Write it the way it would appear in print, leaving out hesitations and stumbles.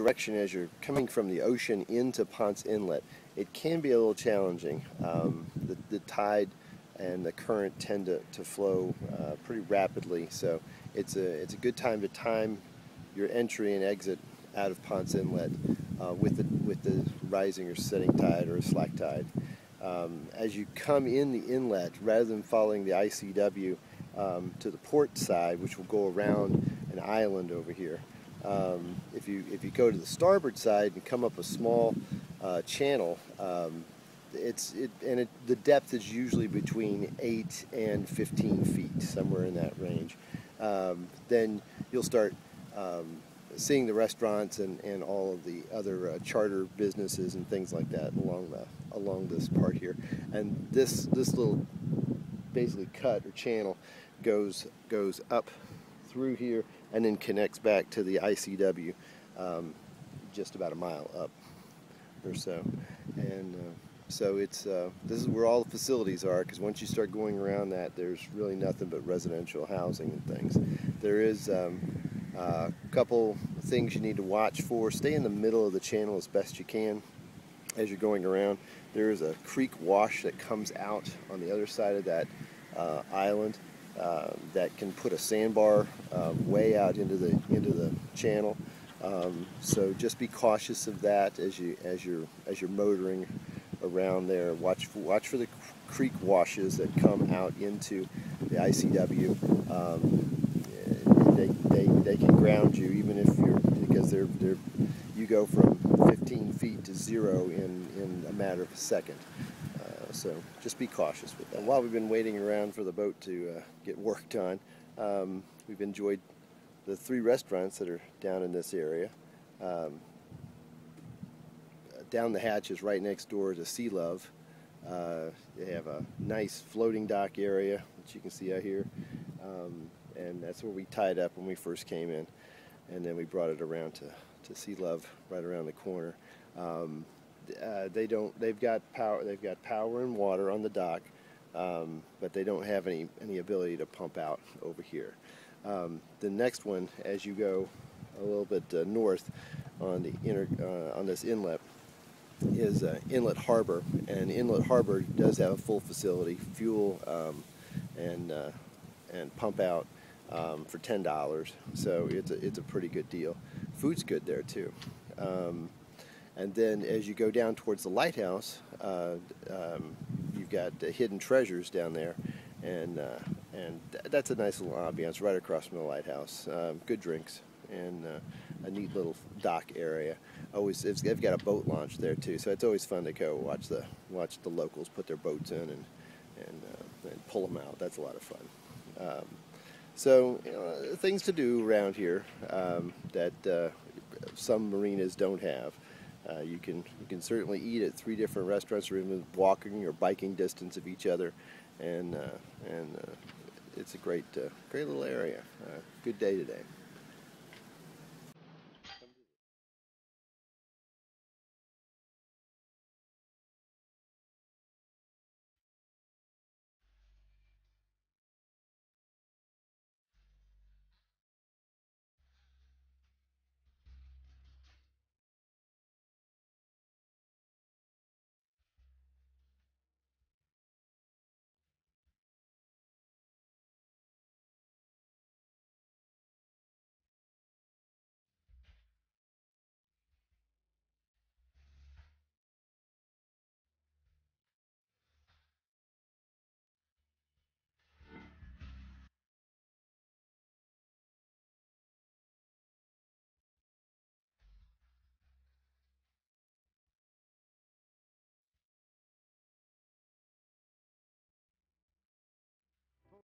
direction as you're coming from the ocean into Ponce Inlet, it can be a little challenging. The tide and the current tend to flow pretty rapidly, so it's a good time to time your entry and exit out of Ponce Inlet with the rising or setting tide or slack tide. As you come in the inlet, rather than following the ICW to the port side, which will go around an island over here, if you go to the starboard side and come up a small channel, the depth is usually between 8 and 15 feet, somewhere in that range. Then you'll start seeing the restaurants and all of the other charter businesses and things like that along this part here. And this little basically cut or channel goes up through here and then connects back to the ICW just about a mile up or so. And so it's this is where all the facilities are, because once you start going around that, there's really nothing but residential housing and things. There is a couple things you need to watch for. Stay in the middle of the channel as best you can as you're going around. There is a creek wash that comes out on the other side of that island that can put a sandbar way out into the channel. So just be cautious of that as you're motoring around there. Watch for the creek washes that come out into the ICW. They can ground you, even if because you go from 15 feet to 0 in a matter of a second. So just be cautious with that. While we've been waiting around for the boat to get worked on, we've enjoyed the 3 restaurants that are down in this area. Down the hatch is right next door to Sea Love. They have a nice floating dock area, which you can see out here. And that's where we tied up when we first came in, and then we brought it around to Sea Love right around the corner. They've got power and water on the dock, but they don't have any ability to pump out over here. The next one, as you go a little bit north on this inlet, is Inlet Harbor, and Inlet Harbor does have a full facility, fuel and pump out for $10, so it's a pretty good deal. Food's good there too. And then as you go down towards the lighthouse, you've got hidden treasures down there, and that's a nice little ambiance right across from the lighthouse. Good drinks and a neat little dock area. They've got a boat launch there too, so it's always fun to go watch the locals put their boats in and pull them out. That's a lot of fun. So things to do around here that some marinas don't have. You can certainly eat at 3 different restaurants, or even walking or biking distance of each other, and it's a great little area. Good day today.